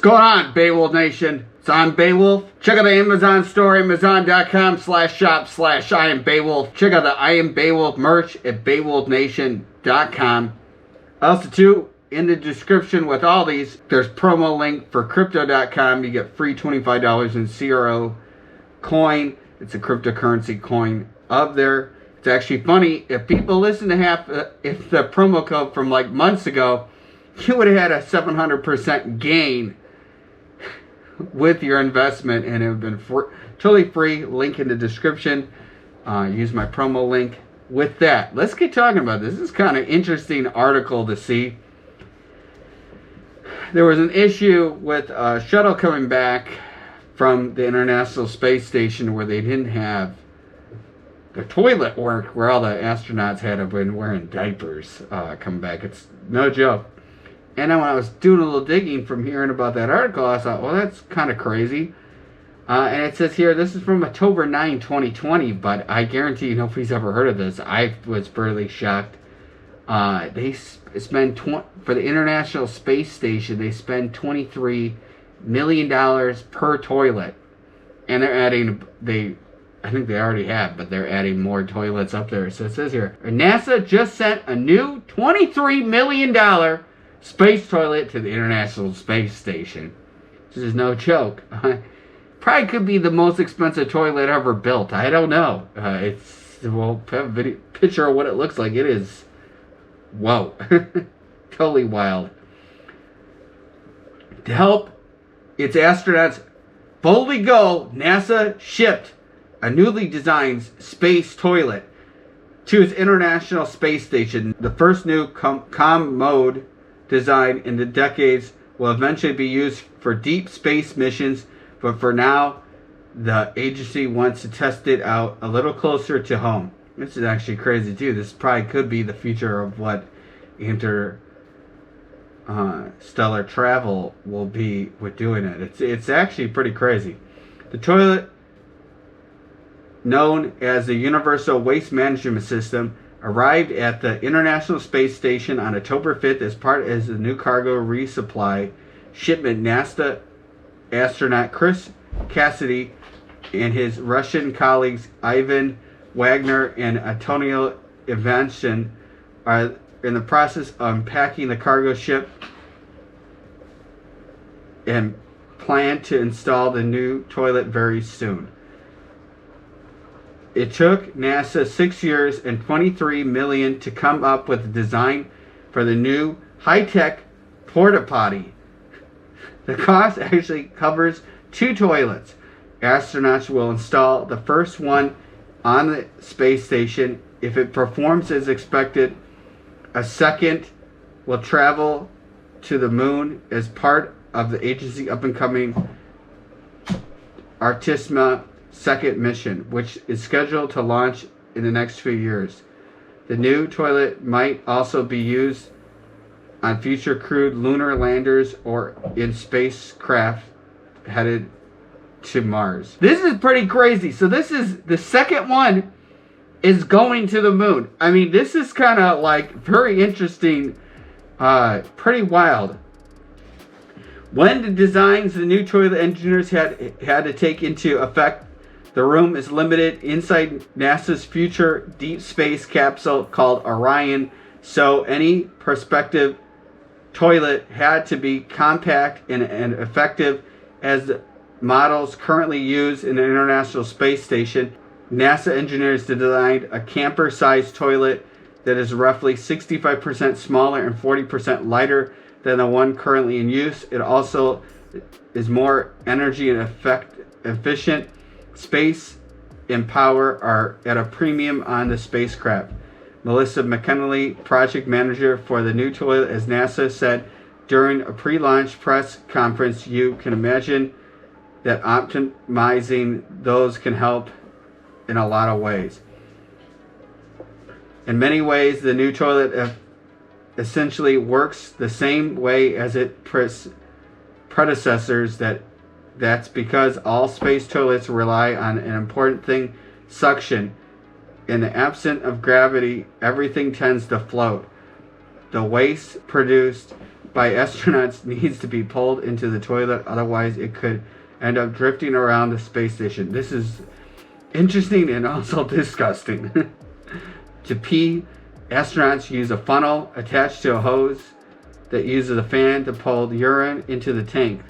What's going on, Beowulf Nation? It's I'm Beowulf. Check out the Amazon store, amazon.com/shop/I am Beowulf. Check out the I am Beowulf merch at beowulfnation.com. Also, too, in the description with all these, there's promo link for crypto.com. You get free $25 in CRO coin. It's a cryptocurrency coin up there. It's actually funny, if people listen to if the promo code from like months ago, you would have had a 700% gain with your investment, and it would have been totally free. Link in the description. Use my promo link. With that, let's get talking about this. This is kind of interesting article to see. There was an issue with a shuttle coming back from the International Space Station where they didn't have the toilet work, where all the astronauts had to been wearing diapers coming back. It's no joke. And then when I was doing a little digging from hearing about that article, I thought, well, that's kind of crazy. And it says here, this is from October 9, 2020, but I guarantee nobody's ever heard of this. I was barely shocked. They spend, for the International Space Station, they spend $23 million per toilet. And they're adding, I think they already have, but they're adding more toilets up there. So it says here, NASA just sent a new $23 million space toilet to the International Space Station. This is no joke. Probably could be the most expensive toilet ever built. I don't know. We'll have a picture of what it looks like. It is, whoa, totally wild. To help its astronauts boldly go, NASA shipped a newly designed space toilet to its International Space Station. The first new commode design in the decades will eventually be used for deep space missions, but for now, the agency wants to test it out a little closer to home. This is actually crazy too. This probably could be the future of what interstellar travel will be with doing it. It's actually pretty crazy. The toilet, known as the Universal Waste Management System, arrived at the International Space Station on October 5th as the new cargo resupply shipment. NASA astronaut Chris Cassidy and his Russian colleagues Ivan Wagner and Anatoly Ivanishin are in the process of unpacking the cargo ship and plan to install the new toilet very soon. It took NASA 6 years and $23 million to come up with a design for the new high-tech porta potty. The cost actually covers 2 toilets. Astronauts will install the first one on the space station. If it performs as expected, a second will travel to the moon as part of the agency's up-and-coming Artemis second mission, which is scheduled to launch in the next few years. The new toilet might also be used on future crewed lunar landers or in spacecraft headed to Mars. This is pretty crazy. So this is the second one is going to the moon. I mean, this is kind of like very interesting, pretty wild. When the designs the new toilet, engineers had to take into effect, the room is limited inside NASA's future deep space capsule called Orion, so any prospective toilet had to be compact and effective as the models currently used in the International Space Station. NASA engineers designed a camper-sized toilet that is roughly 65% smaller and 40% lighter than the one currently in use. It also is more energy and efficient. Space and power are at a premium on the spacecraft. Melissa McKinley, project manager for the new toilet, as NASA said during a pre-launch press conference, you can imagine that optimizing those can help in a lot of ways. In many ways, the new toilet essentially works the same way as its predecessors. That's because all space toilets rely on an important thing, suction. In the absence of gravity, everything tends to float. The waste produced by astronauts needs to be pulled into the toilet, otherwise it could end up drifting around the space station. This is interesting and also disgusting. To pee, astronauts use a funnel attached to a hose that uses a fan to pull the urine into the tank.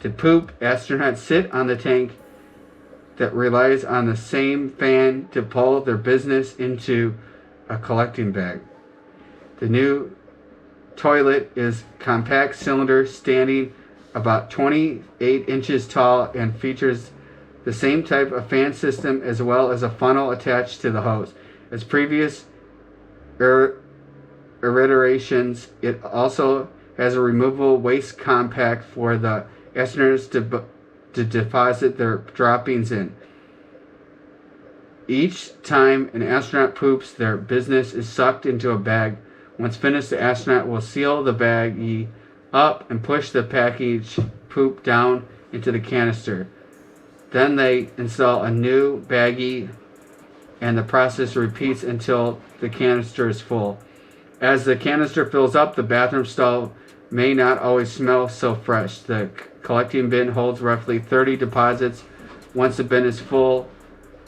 To poop, astronauts sit on the tank that relies on the same fan to pull their business into a collecting bag. The new toilet is compact cylinder standing about 28 inches tall and features the same type of fan system as well as a funnel attached to the hose. As previous iterations, it also has a removable waste compact for the astronauts to deposit their droppings in. Each time an astronaut poops, their business is sucked into a bag. Once finished, the astronaut will seal the baggie up and push the package poop down into the canister. Then they install a new baggie and the process repeats until the canister is full. As the canister fills up, the bathroom stall may not always smell so fresh. The collecting bin holds roughly 30 deposits. Once the bin is full,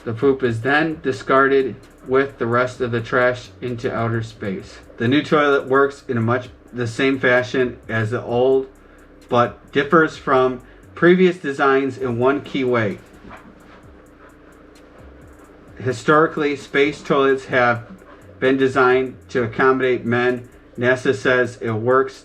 the poop is then discarded with the rest of the trash into outer space. The new toilet works in much the same fashion as the old, but differs from previous designs in one key way. Historically, space toilets have been designed to accommodate men. NASA says it works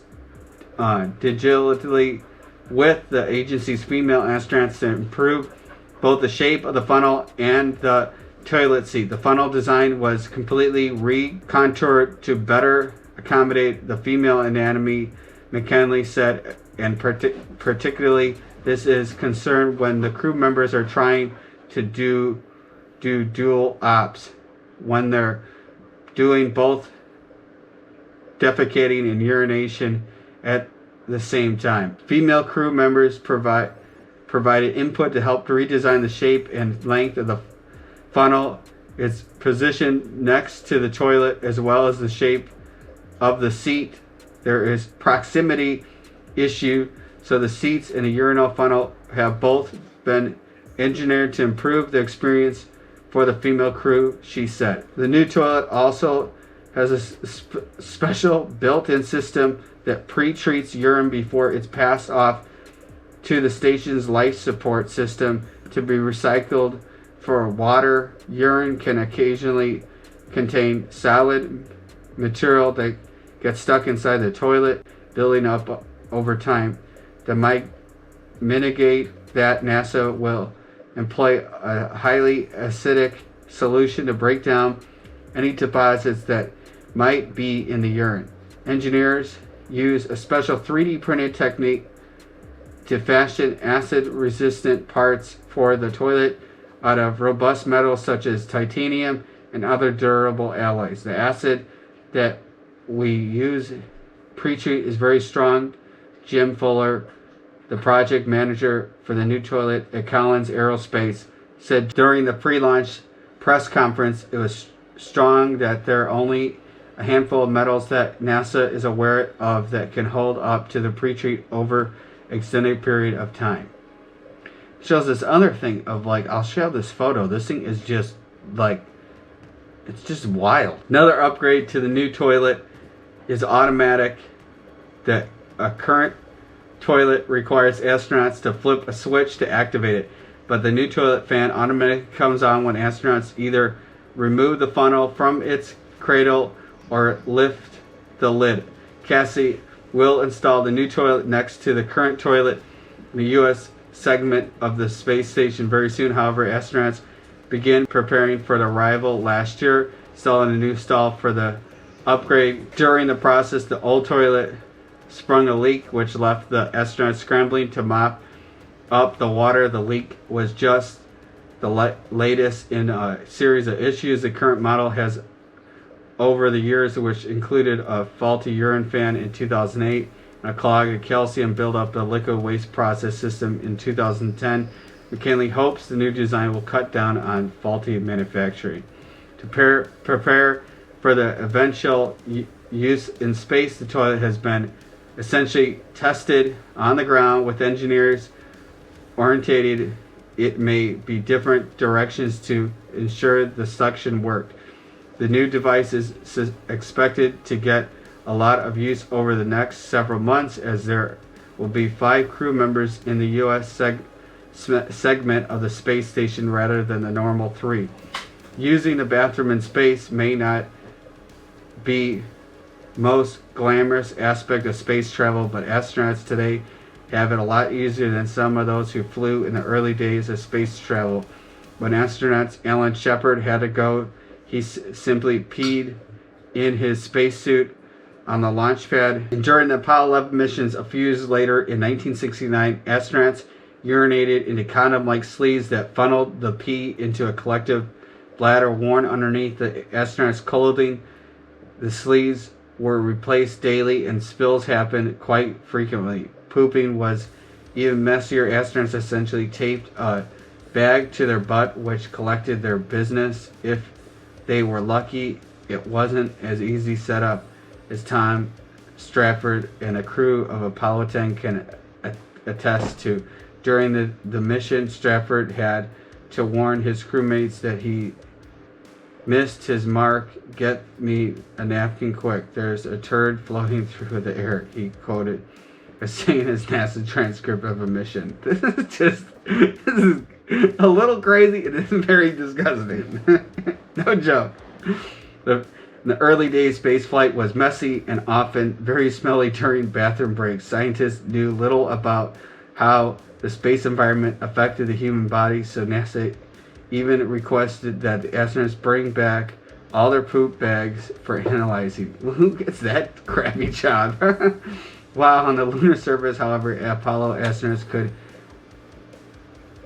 digitally with the agency's female astronauts to improve both the shape of the funnel and the toilet seat. The funnel design was completely recontoured to better accommodate the female anatomy, McKinley said, and particularly this is concerned when the crew members are trying to do dual ops, when they're doing both defecating and urination at the same time. Female crew members provided input to help redesign the shape and length of the funnel. It's positioned next to the toilet as well as the shape of the seat. There is proximity issue, so the seats and the urinal funnel have both been engineered to improve the experience for the female crew, she said. The new toilet also has a special built-in system that pre-treats urine before it's passed off to the station's life support system to be recycled for water. Urine can occasionally contain solid material that gets stuck inside the toilet, building up over time. To mitigate that, NASA will employ a highly acidic solution to break down any deposits that might be in the urine. Engineers use a special 3D printed technique to fashion acid-resistant parts for the toilet out of robust metals such as titanium and other durable alloys. The acid that we use pre-treat is very strong. Jim Fuller, the project manager for the new toilet at Collins Aerospace, said during the pre-launch press conference it was strong, that there are only a handful of metals that NASA is aware of that can hold up to the pre-treat over extended period of time. Shows this other thing of like, I'll show this photo. This thing is just like, it's just wild. Another upgrade to the new toilet is automatic. That a current toilet requires astronauts to flip a switch to activate it, but the new toilet fan automatically comes on when astronauts either remove the funnel from its cradle or lift the lid. Cassidy will install the new toilet next to the current toilet in the U.S. segment of the space station very soon. However, astronauts began preparing for the arrival last year, installing a new stall for the upgrade. During the process, the old toilet sprung a leak, which left the astronauts scrambling to mop up the water. The leak was just the latest in a series of issues the current model has over the years, which included a faulty urine fan in 2008 and a clog of calcium buildup the liquid waste process system in 2010. McKinley hopes the new design will cut down on faulty manufacturing. To prepare for the eventual use in space, the toilet has been essentially tested on the ground with engineers orientated. It may be different directions to ensure the suction worked. The new device is expected to get a lot of use over the next several months, as there will be 5 crew members in the U.S. segment of the space station rather than the normal 3. Using the bathroom in space may not be most glamorous aspect of space travel, but astronauts today have it a lot easier than some of those who flew in the early days of space travel. When astronaut Alan Shepard had to go, he simply peed in his spacesuit on the launch pad. And during the Apollo 11 missions a few years later in 1969, astronauts urinated into condom-like sleeves that funneled the pee into a collective bladder worn underneath the astronauts' clothing. The sleeves were replaced daily, and spills happened quite frequently. Pooping was even messier. Astronauts essentially taped a bag to their butt, which collected their business. If they were lucky, it wasn't as easy set up as Tom Stratford and a crew of Apollo 10 can attest to. During the mission, Stratford had to warn his crewmates that he missed his mark. "Get me a napkin quick. There's a turd floating through the air," he quoted, as saying his NASA transcript of a mission. This is a little crazy. It is very disgusting. No joke. In the early days, spaceflight was messy and often very smelly during bathroom breaks. Scientists knew little about how the space environment affected the human body, so NASA even requested that the astronauts bring back all their poop bags for analyzing. Who gets that crappy job? While on the lunar surface, however, Apollo astronauts could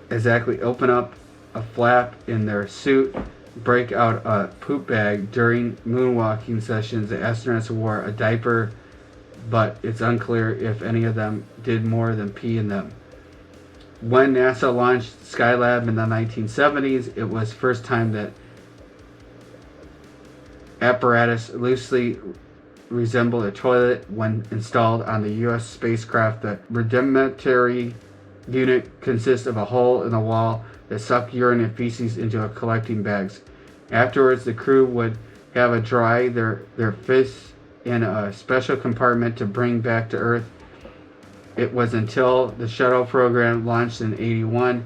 exactly open up a flap in their suit, break out a poop bag. During moonwalking sessions, the astronauts wore a diaper, but it's unclear if any of them did more than pee in them. When NASA launched Skylab in the 1970s, it was first time that apparatus loosely resembled a toilet when installed on the U.S. spacecraft. The rudimentary unit consists of a hole in the wall that sucked urine and feces into a collecting bags. Afterwards, the crew would have to dry their fists in a special compartment to bring back to Earth. It was until the shuttle program launched in '81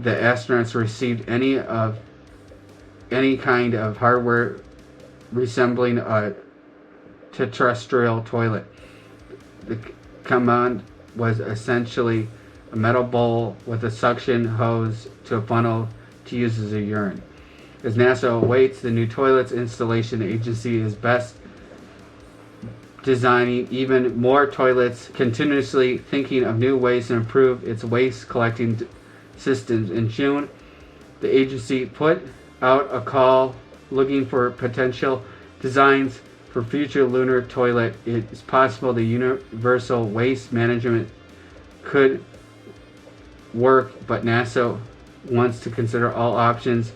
the astronauts received any kind of hardware resembling a terrestrial toilet. The commode was essentially a metal bowl with a suction hose to a funnel to use as a urine. As NASA awaits the new toilets installation, the agency is best designing even more toilets, continuously thinking of new ways to improve its waste collecting systems. In June, the agency put out a call looking for potential designs for future lunar toilet. It is possible the universal waste management could work, but NASA wants to consider all options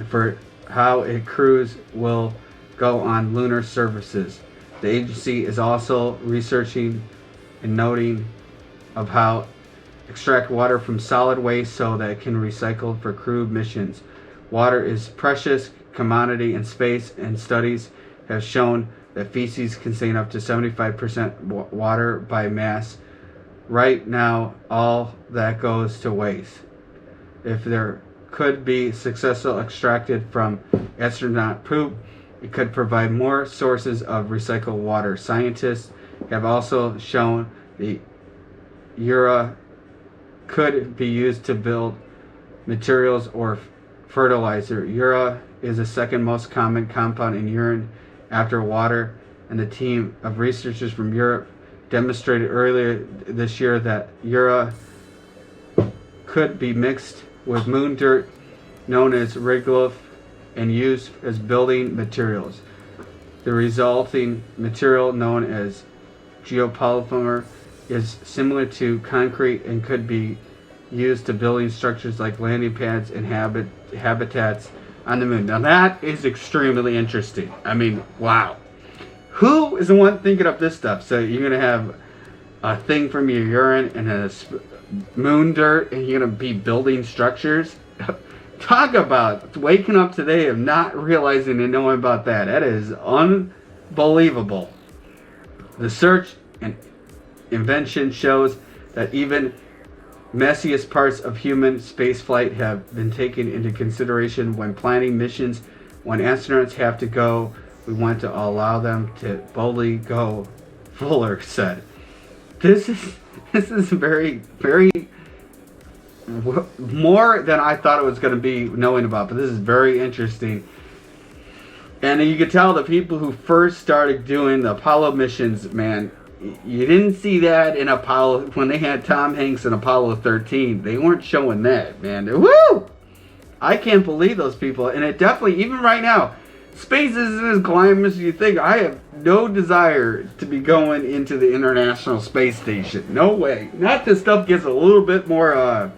for how its crews will go on lunar surfaces. The agency is also researching and noting of how extract water from solid waste so that it can be recycled for crewed missions. Water is precious commodity in space, and studies have shown that feces contain up to 75% water by mass. Right now, all that goes to waste. If there could be successful extracted from astronaut poop, it could provide more sources of recycled water. Scientists have also shown the urea could be used to build materials or fertilizer. Urea is the second most common compound in urine after water, and the team of researchers from Europe demonstrated earlier this year that urea could be mixed with moon dirt, known as regolith, and used as building materials. The resulting material, known as geopolymer, is similar to concrete and could be used to building structures like landing pads and habitats on the moon. Now that is extremely interesting. I mean, wow. Who is the one thinking up this stuff? So you're gonna have a thing from your urine and a moon dirt, and you're gonna be building structures. Talk about waking up today and not realizing and knowing about that. That is unbelievable. The search and invention shows that even messiest parts of human spaceflight have been taken into consideration when planning missions. When astronauts have to go, we want to allow them to boldly go, Fuller said. This is very, very more than I thought it was going to be knowing about, but this is very interesting. And you could tell the people who first started doing the Apollo missions, man, you didn't see that in Apollo when they had Tom Hanks in Apollo 13. They weren't showing that, man. Woo! I can't believe those people. And it definitely, even right now, space isn't as glamorous as you think. I have no desire to be going into the International Space Station. No way. Not that stuff gets a little bit more,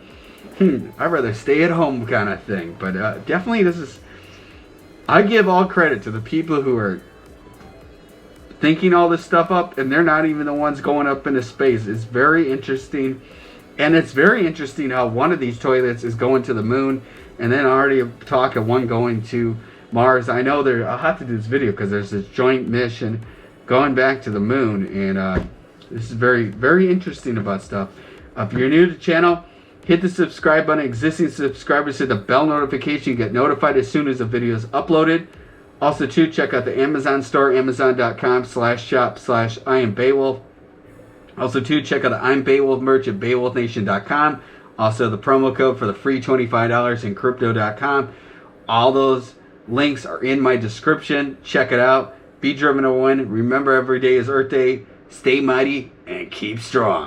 I'd rather stay at home kind of thing. But definitely this is, I give all credit to the people who are thinking all this stuff up, and they're not even the ones going up into space. It's very interesting. And it's very interesting how one of these toilets is going to the moon, and then already talk of one going to Mars. I know I'll have to do this video because there's this joint mission going back to the moon, and this is very, very interesting about stuff. If you're new to the channel, hit the subscribe button. Existing subscribers, hit the bell notification. You get notified as soon as the video is uploaded. Also, too, check out the Amazon store, amazon.com/shop/IamBeowulf. Also, too, check out the I'm Beowulf merch at BeowulfNation.com. Also, the promo code for the free $25 in Crypto.com. All those links are in my description. Check it out. Be driven to win. Remember, every day is Earth Day. Stay mighty and keep strong.